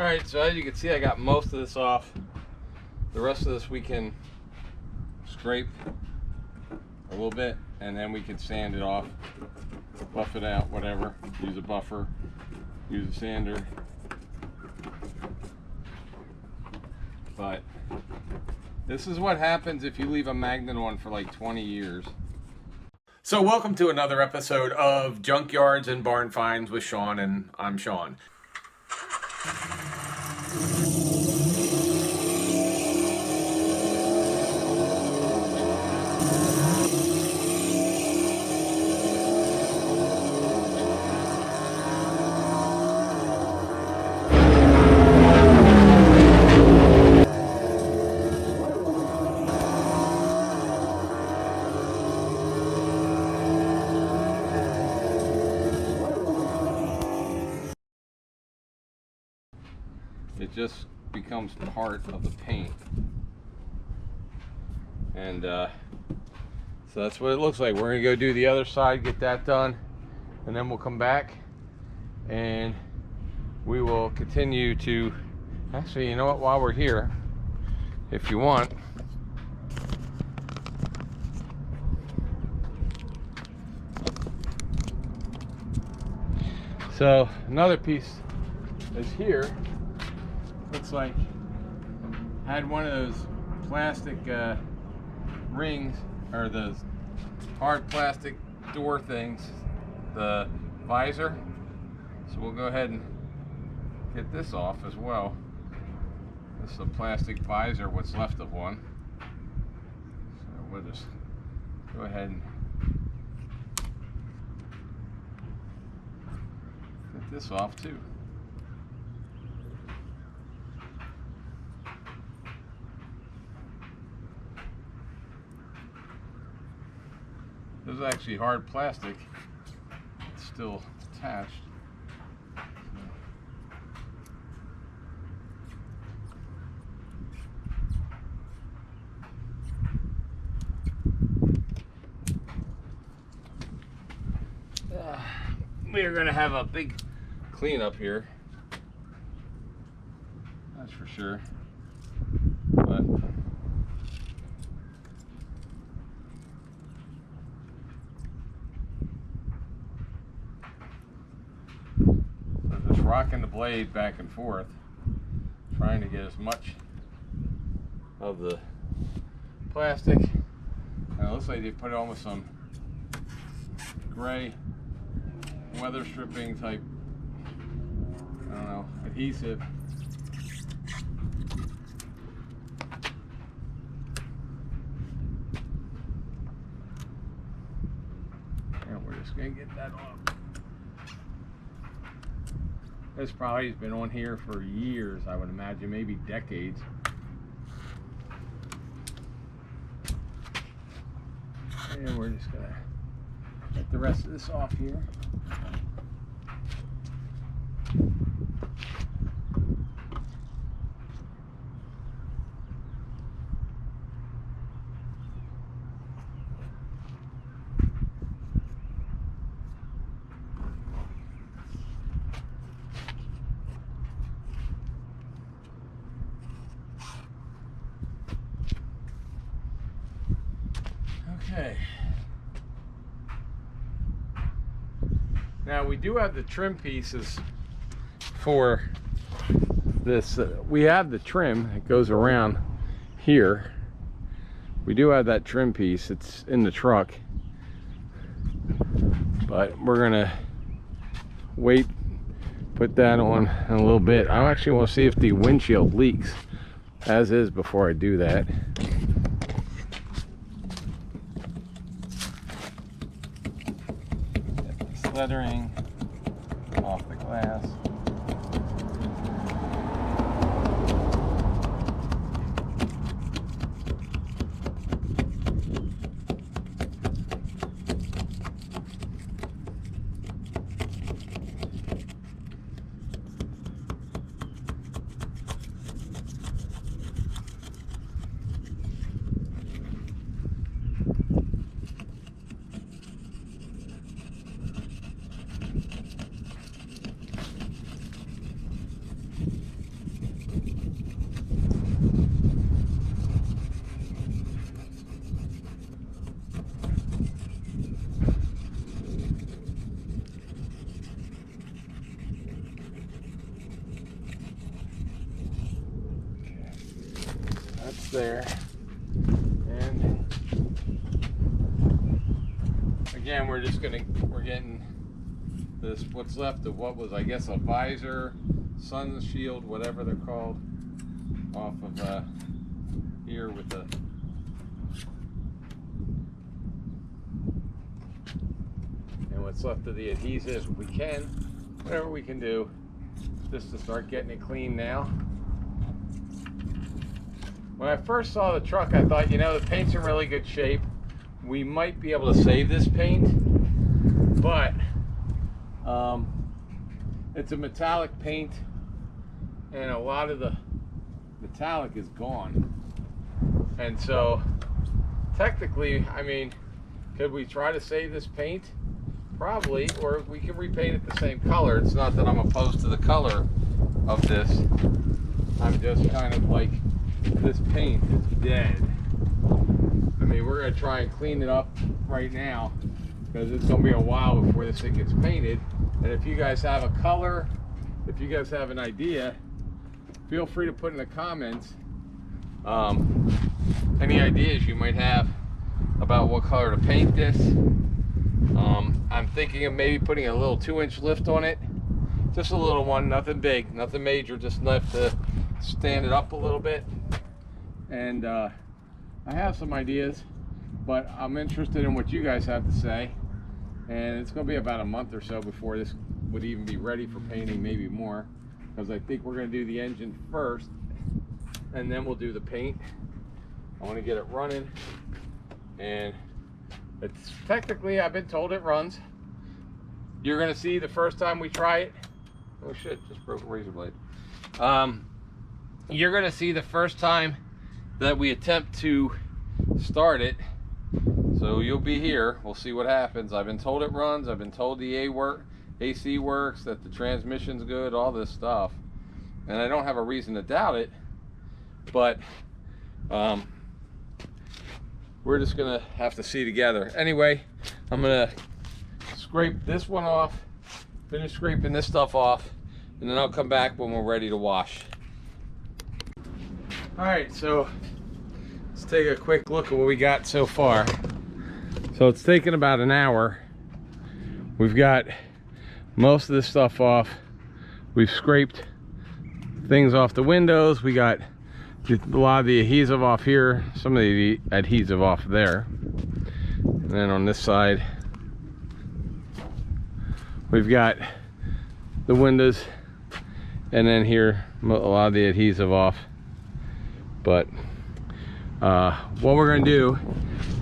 Alright, so as you can see, I got most of this off. The rest of this we can scrape a little bit, and then we can sand it off, buff it out, whatever. Use a buffer, use a sander. But this is what happens if you leave a magnet on for like 20 years. So welcome to another episode of Junkyards and Barn Finds with Sean, and I'm Sean. It just becomes part of the paint, and so that's what it looks like. We're gonna go do the other side, get that done, and then we'll come back and we will continue to, actually, you know what, while we're here, if you want, so another piece is here. Looks like I had one of those plastic rings, or those hard plastic door things, the visor. So we'll go ahead and get this off as well. This is a plastic visor, what's left of one. So we'll just go ahead and get this off too. This is actually hard plastic. It's still attached. We are going to have a big cleanup here. That's for sure. But rocking the blade back and forth, trying to get as much of the plastic, and it looks like they put it on with some gray weather stripping type, I don't know, adhesive. And we're just gonna get that off. This probably has been on here for years, I would imagine, maybe decades. And we're just gonna get the rest of this off here. Okay. Now we do have the trim pieces for this. We have the trim that goes around here. We do have that trim piece. It's in the truck. But we're gonna wait, put that on in a little bit. I actually want to see if the windshield leaks as is before I do that. Lettering off the glass. there. And again, we're getting this, what's left of what was, I guess, a visor, sun shield, whatever they're called, off of here with the and what's left of the adhesive. We can, whatever we can do, just to start getting it clean now. When I first saw the truck, I thought, you know, the paint's in really good shape. We might be able to save this paint, but it's a metallic paint, and a lot of the metallic is gone. And so, technically, I mean, could we try to save this paint? Probably, or we can repaint it the same color. It's not that I'm opposed to the color of this. I'm just kind of like, this paint is dead. I mean, we're gonna try and clean it up right now, because it's gonna be a while before this thing gets painted. And if you guys have a color, if you guys have an idea, feel free to put in the comments any ideas you might have about what color to paint this. I'm thinking of maybe putting a little 2-inch lift on it, just a little one, nothing big, nothing major, just enough to stand it up a little bit. And I have some ideas, but I'm interested in what you guys have to say. And it's going to be about a month or so before this would even be ready for painting, maybe more, because I think we're going to do the engine first, and then we'll do the paint. I want to get it running, and it's technically, I've been told it runs. You're going to see the first time we try it. Oh shit, just broke a razor blade. You're going to see the first time that we attempt to start it. So you'll be here. We'll see what happens. I've been told it runs. I've been told the AC works, that the transmission's good, all this stuff. And I don't have a reason to doubt it. But we're just going to have to see together. Anyway, I'm going to scrape this one off, finish scraping this stuff off, and then I'll come back when we're ready to wash. All right, so let's take a quick look at what we got so far. So it's taken about an hour. We've got most of this stuff off. We've scraped things off the windows. We got a lot of the adhesive off here, some of the adhesive off there. And then on this side, we've got the windows, and then here, a lot of the adhesive off. But what we're going to do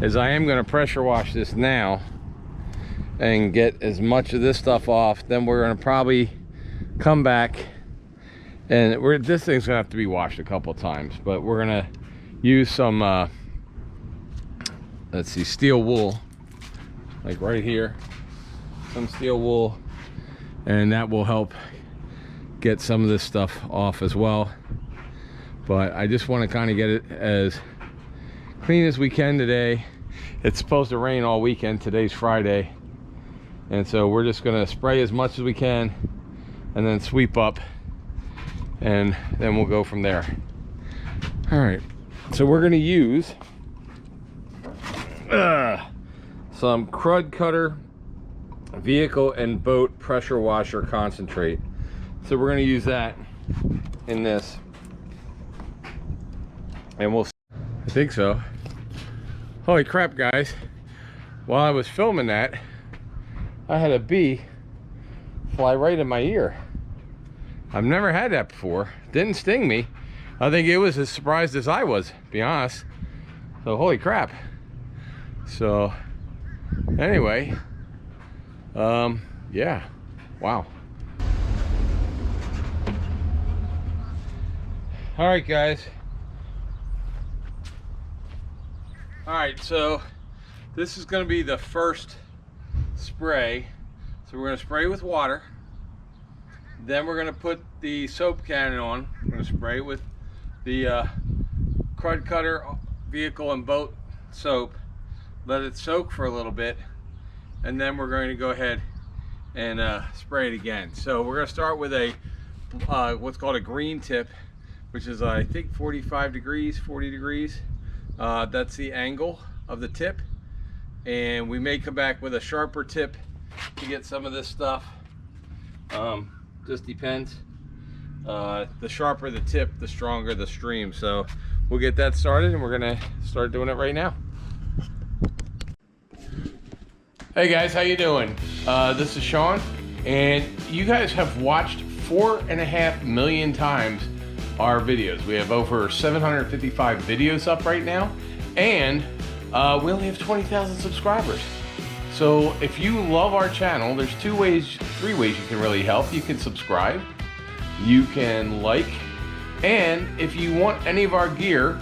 is I am going to pressure wash this now and get as much of this stuff off. Then we're going to probably come back, and this thing's going to have to be washed a couple times, but we're going to use some let's see, steel wool, like right here, some steel wool, and that will help get some of this stuff off as well. But I just want to kind of get it as clean as we can today. It's supposed to rain all weekend. Today's Friday, and so we're just going to spray as much as we can and then sweep up, and then we'll go from there. All right, so we're going to use some Crud Cutter vehicle and boat pressure washer concentrate. So we're going to use that in this, and we'll, I think so. Holy crap, guys, while I was filming that, I had a bee fly right in my ear. I've never had that before. Didn't sting me. I think it was as surprised as I was, to be honest. So holy crap. So anyway, yeah, wow. All right, guys. All right, so this is going to be the first spray. So we're going to spray with water. Then we're going to put the soap cannon on. We're going to spray with the Crud Cutter vehicle and boat soap. Let it soak for a little bit, and then we're going to go ahead and spray it again. So we're going to start with a what's called a green tip which is I think 45 degrees, 40 degrees. That's the angle of the tip, and we may come back with a sharper tip to get some of this stuff. Just depends. The sharper the tip, the stronger the stream. So we'll get that started, and we're gonna start doing it right now. Hey guys, how you doing? This is Sean, and you guys have watched 4.5 million times our videos. We have over 755 videos up right now, and we only have 20,000 subscribers. So if you love our channel, there's three ways you can really help. You can subscribe, you can like, and if you want any of our gear,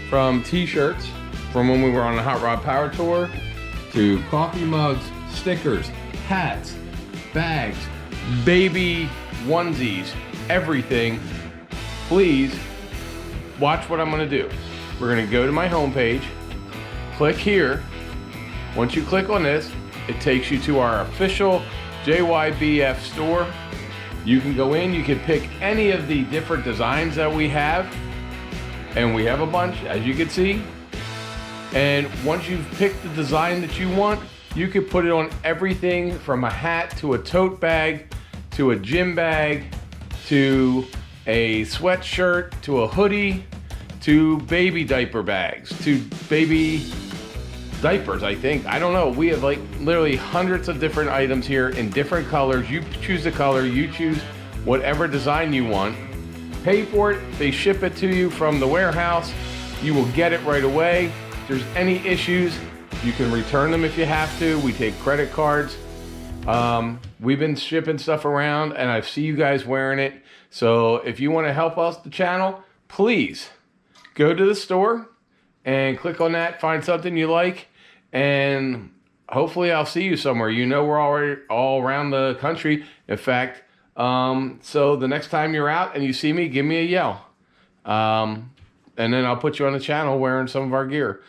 from t-shirts from when we were on the Hot Rod Power Tour, to coffee mugs, stickers, hats, bags, baby onesies, everything, please watch what I'm gonna do. We're gonna go to my homepage, click here. Once you click on this, it takes you to our official JYBF store. You can go in, you can pick any of the different designs that we have, and we have a bunch, as you can see. And once you've picked the design that you want, you can put it on everything from a hat to a tote bag, to a gym bag, to a sweatshirt, to a hoodie, to baby diaper bags, to baby diapers, I think. I don't know. We have like literally hundreds of different items here in different colors. You choose the color, you choose whatever design you want. Pay for it, they ship it to you from the warehouse. You will get it right away. If there's any issues, you can return them if you have to. We take credit cards. We've been shipping stuff around, and I see you guys wearing it. So if you want to help us, the channel, please go to the store and click on that, find something you like, and hopefully I'll see you somewhere. You know, we're already all around the country. In fact, so the next time you're out and you see me, give me a yell. And then I'll put you on the channel wearing some of our gear.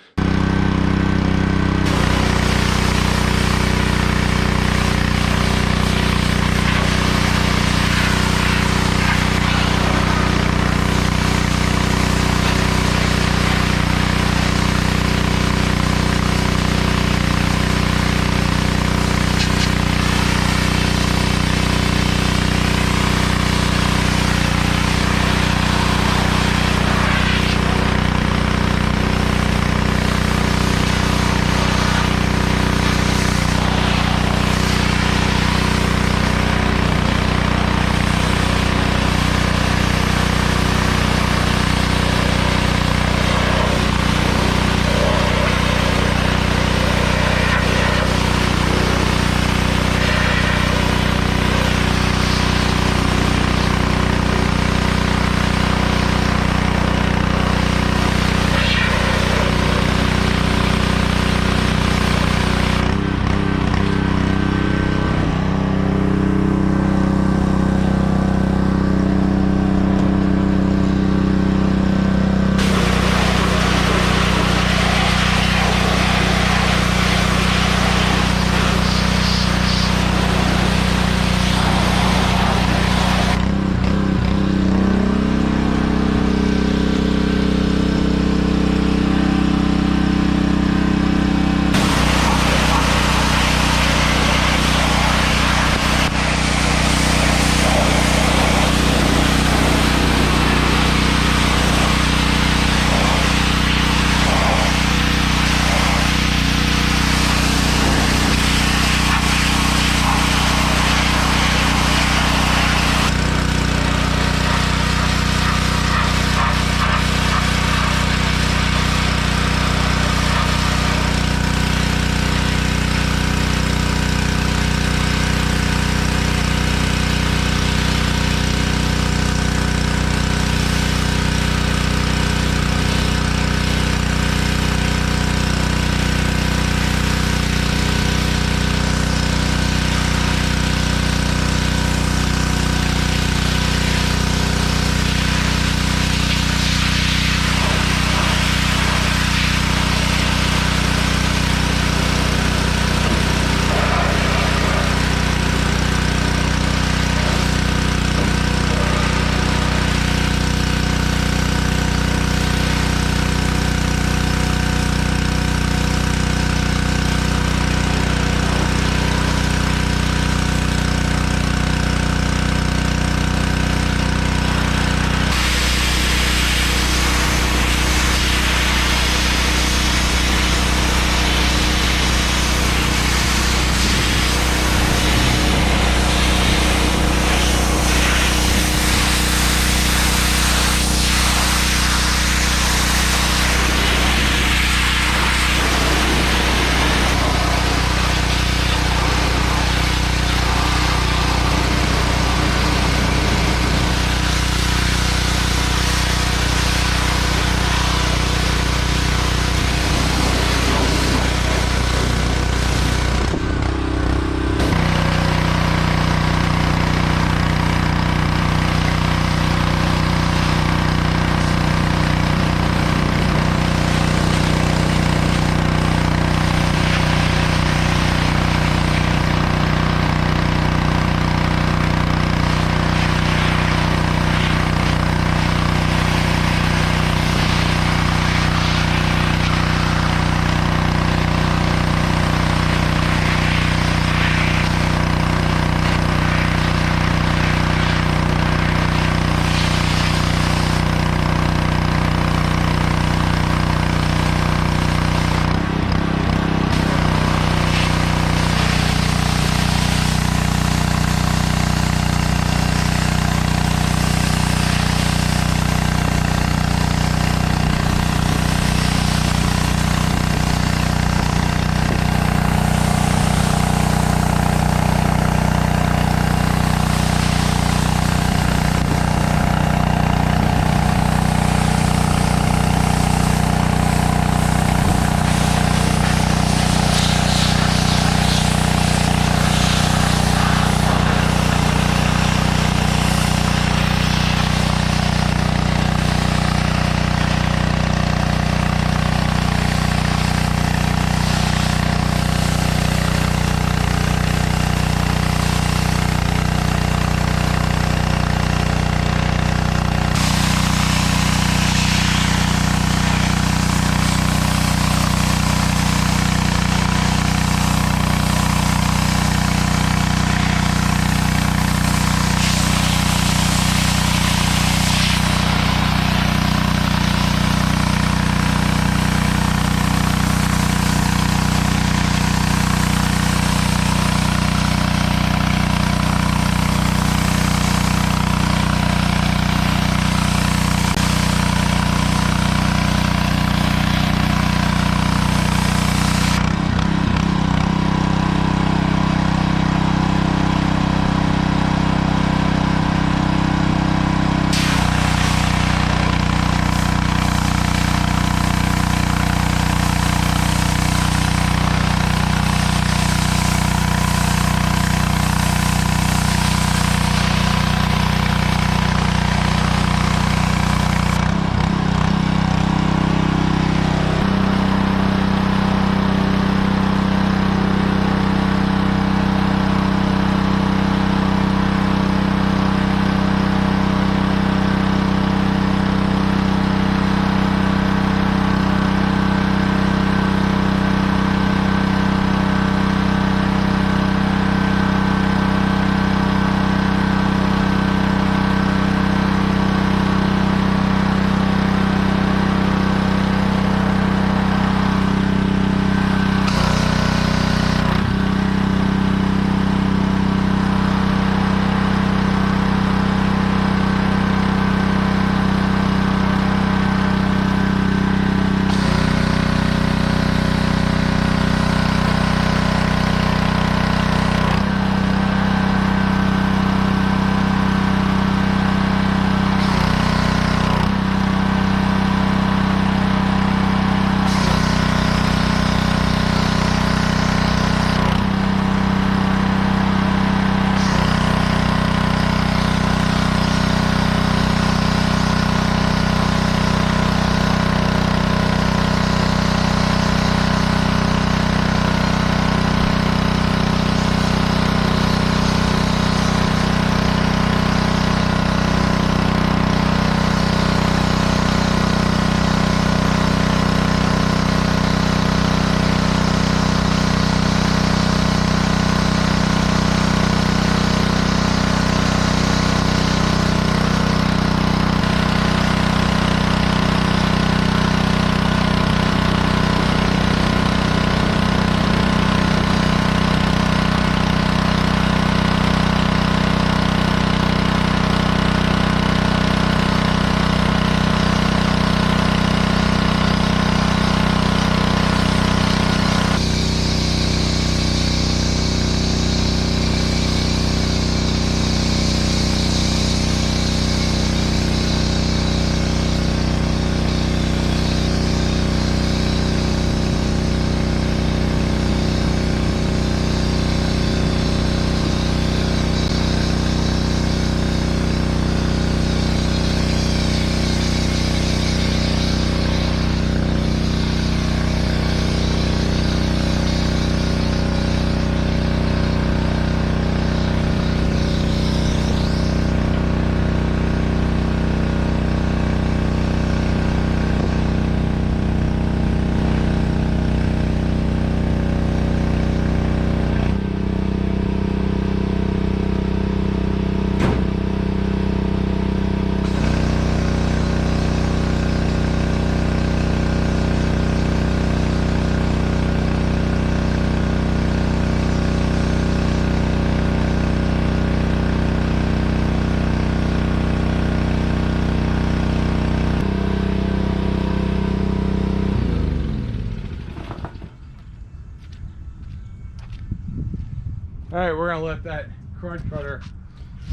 All right, we're gonna let that crunch cutter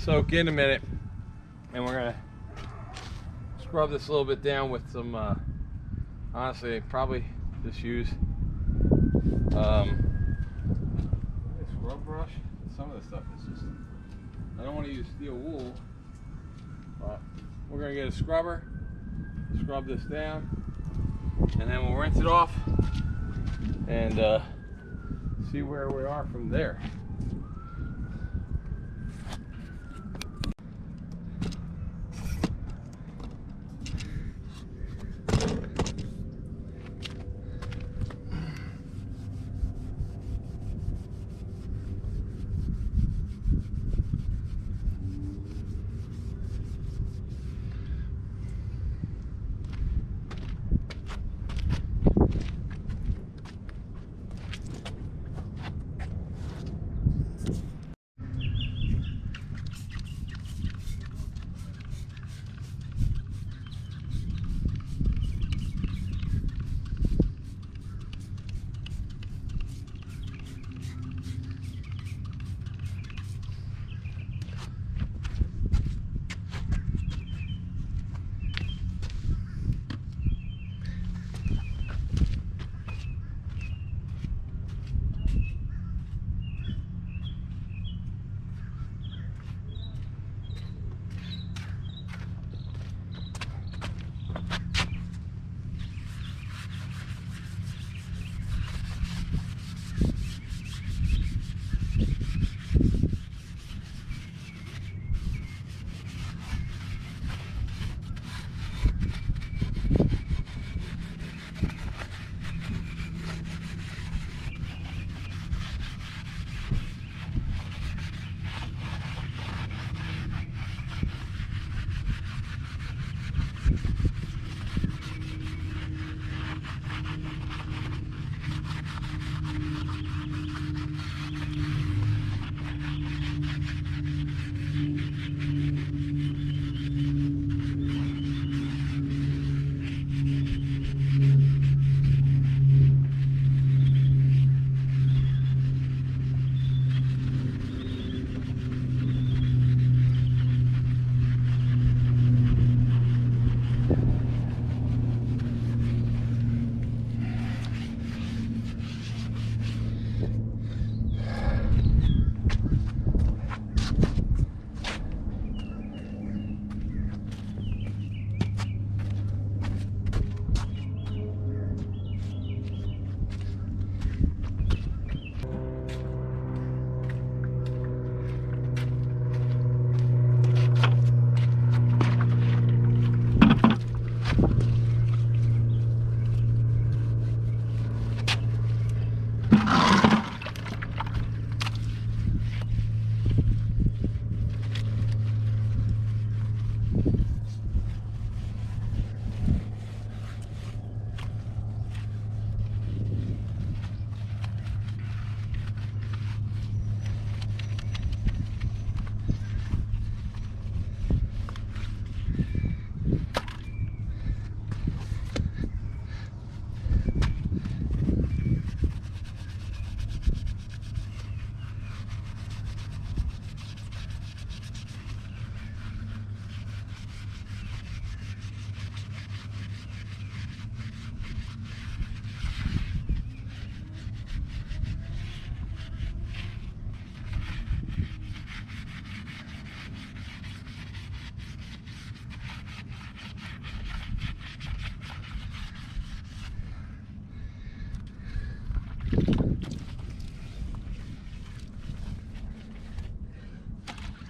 soak in a minute, and we're gonna scrub this a little bit down with some, honestly, probably just use a scrub brush. Some of the stuff is just, I don't want to use steel wool, but we're gonna get a scrubber, scrub this down, and then we'll rinse it off and see where we are from there.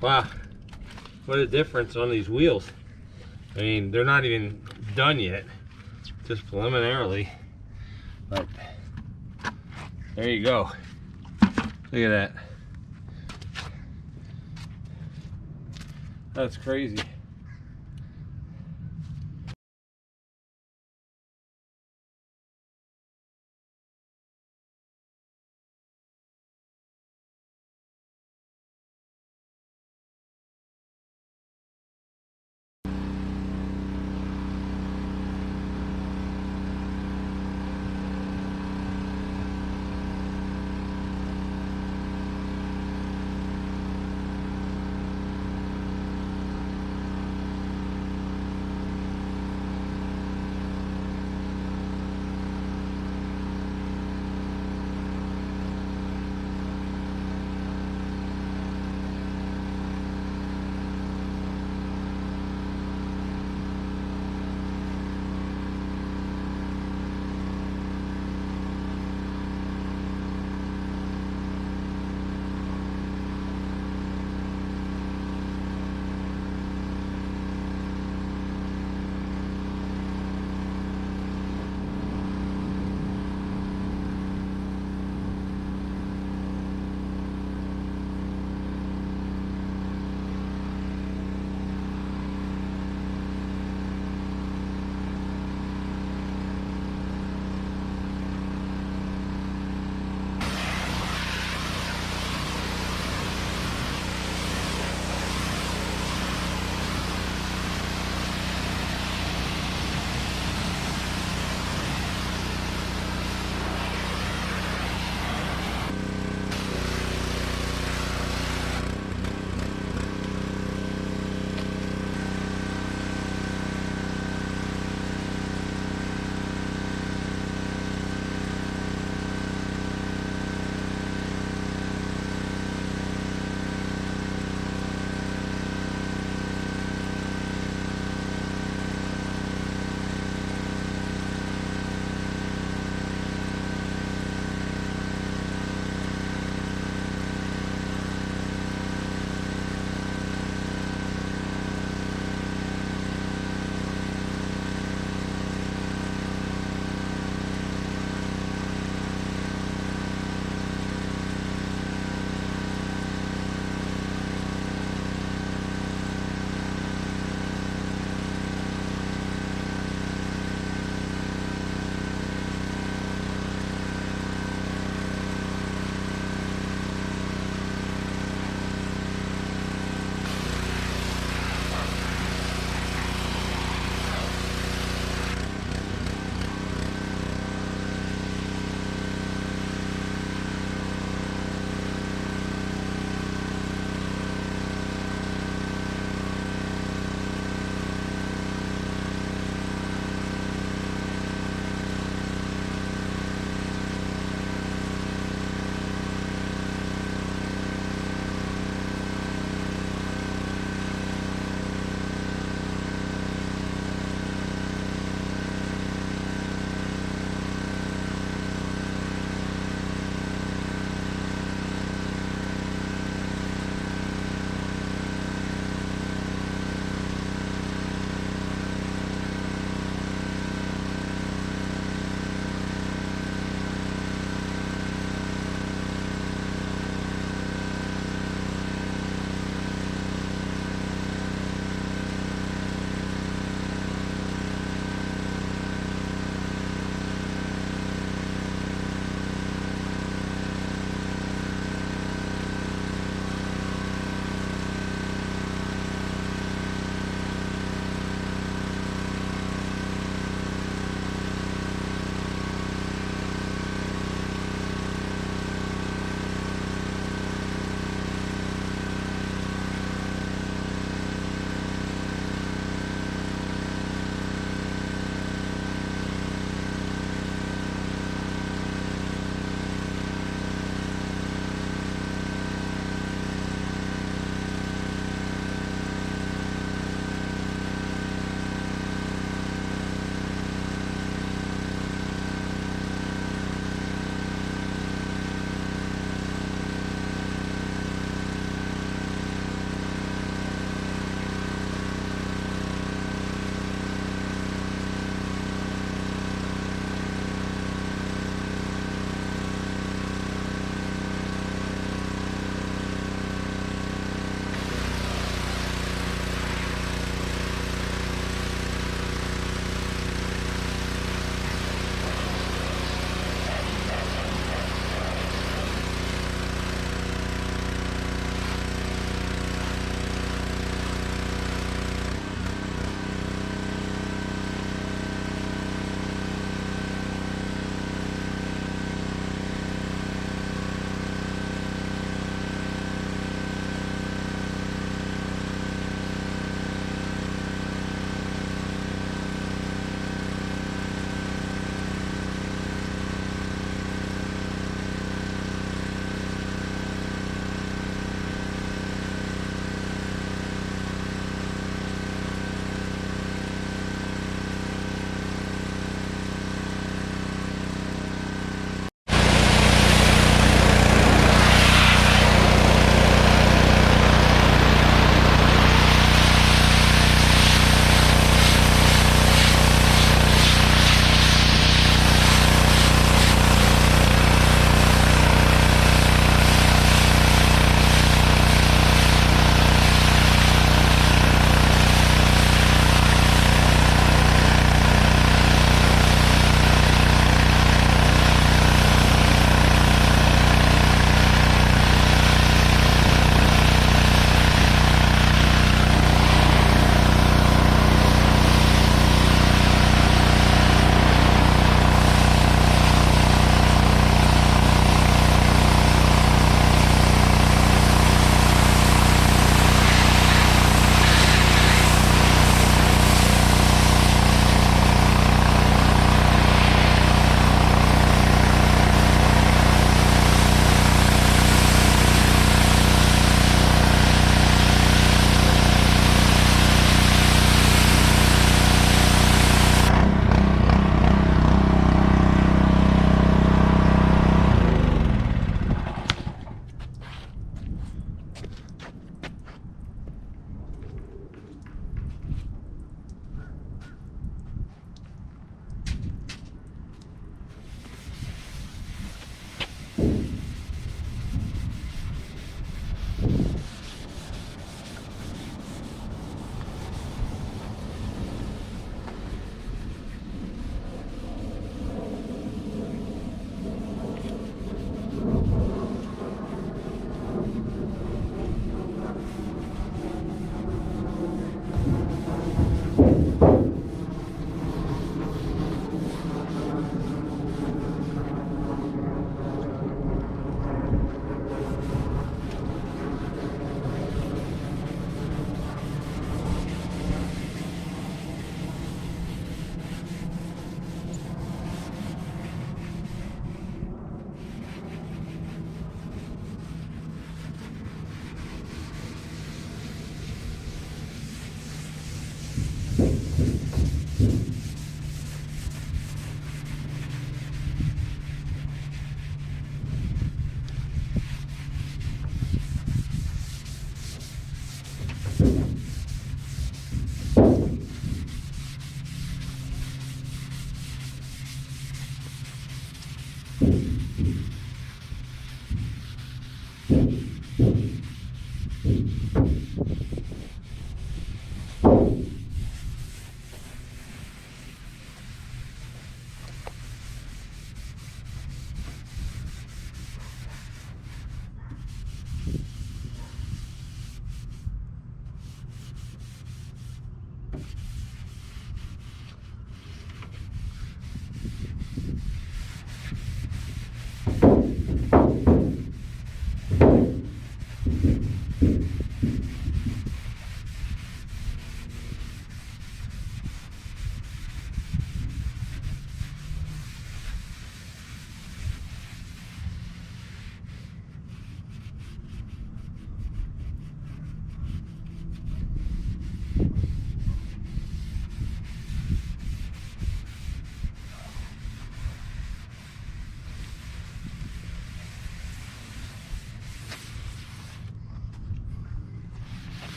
Wow, what a difference on these wheels. I mean, they're not even done yet, just preliminarily, but there you go. Look at that. That's crazy.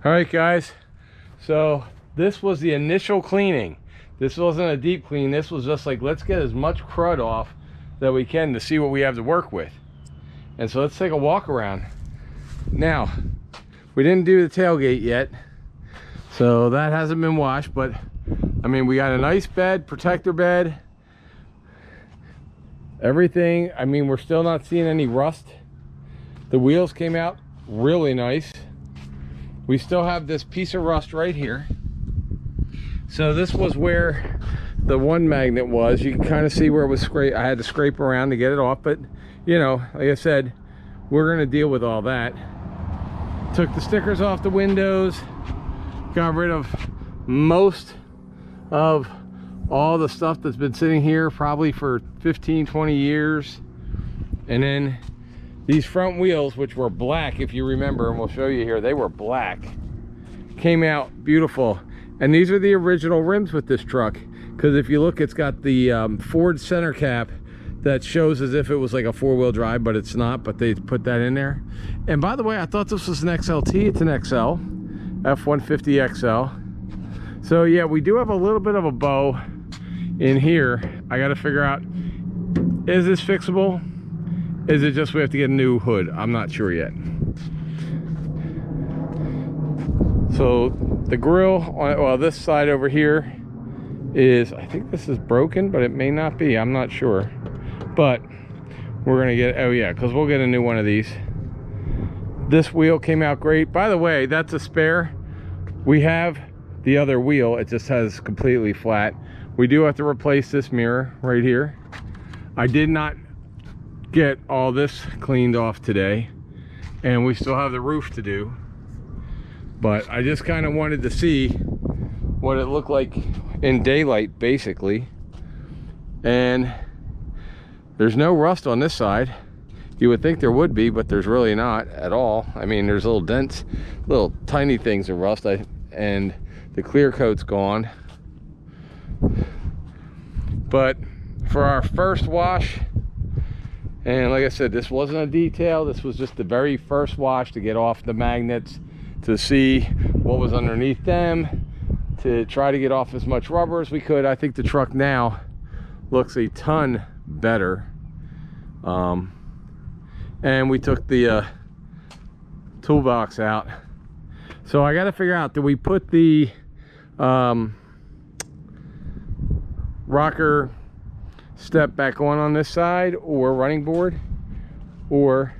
All right, guys. So this was the initial cleaning. This wasn't a deep clean. This was just like, let's get as much crud off that we can to see what we have to work with. And so let's take a walk around. Now, we didn't do the tailgate yet, so that hasn't been washed, but I mean, we got a nice bed, protector bed, everything. I mean, we're still not seeing any rust. The wheels came out really nice. We still have this piece of rust right here. So this was where the one magnet was. You can kind of see where it was scraped. I had to scrape around to get it off, but you know, like I said, we're going to deal with all that. Took the stickers off the windows, got rid of most of all the stuff that's been sitting here probably for 15-20 years. And then these front wheels, which were black, if you remember, and we'll show you here, they were black, came out beautiful. And these are the original rims with this truck, because if you look, it's got the Ford center cap that shows as if it was like a four-wheel drive, but it's not, but they put that in there. And by the way, I thought this was an XLT. It's an XL, F-150 XL. So yeah, we do have a little bit of a bow in here. I got to figure out, is this fixable? Is it just we have to get a new hood? I'm not sure yet. So the grill on, well, this side over here is, I think this is broken, but it may not be. I'm not sure. But we're gonna get, oh yeah, because we'll get a new one of these. This wheel came out great. By the way, that's a spare. We have the other wheel. It just has completely flat. We do have to replace this mirror right here. I did not get all this cleaned off today, and we still have the roof to do. But I just kind of wanted to see what it looked like in daylight, basically. And there's no rust on this side. You would think there would be, but there's really not at all. I mean, there's little dents, little tiny things of rust, and the clear coat's gone. But for our first wash, and like I said, this wasn't a detail, this was just the very first wash to get off the magnets, to see what was underneath them, to try to get off as much rubber as we could. I think the truck now looks a ton better. And we took the toolbox out. So I got to figure out, do we put the rocker step back on this side, or running board, or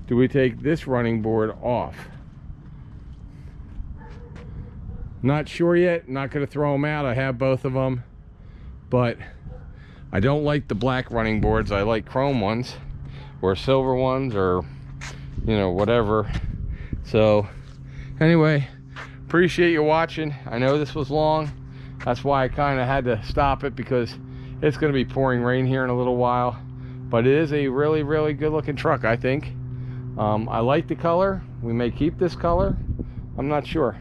do we take this running board off? Not sure yet. Not going to throw them out. I have both of them, but I don't like the black running boards. I like chrome ones or silver ones, or you know, whatever. So anyway, appreciate you watching. I know this was long. That's why I kind of had to stop it, because it's going to be pouring rain here in a little while. But it is a really, really good looking truck, I think. I like the color. We may keep this color. I'm not sure.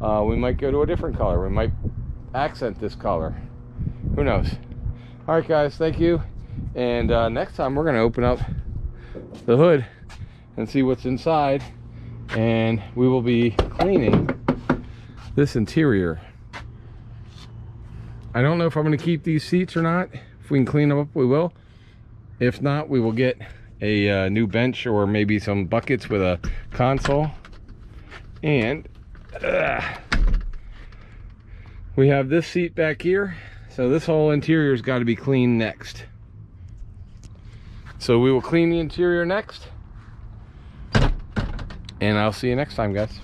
We might go to a different color. We might accent this color. Who knows? All right, guys, thank you. And next time we're going to open up the hood and see what's inside. And we will be cleaning this interior. I don't know if I'm going to keep these seats or not. If we can clean them up, we will. If not, we will get a new bench, or maybe some buckets with a console. And we have this seat back here, so this whole interior's got to be cleaned next. So we will clean the interior next, and I'll see you next time, guys.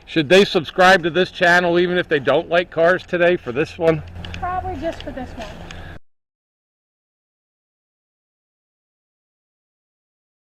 Should they subscribe to this channel even if they don't like cars today, for this one? Probably just for this one.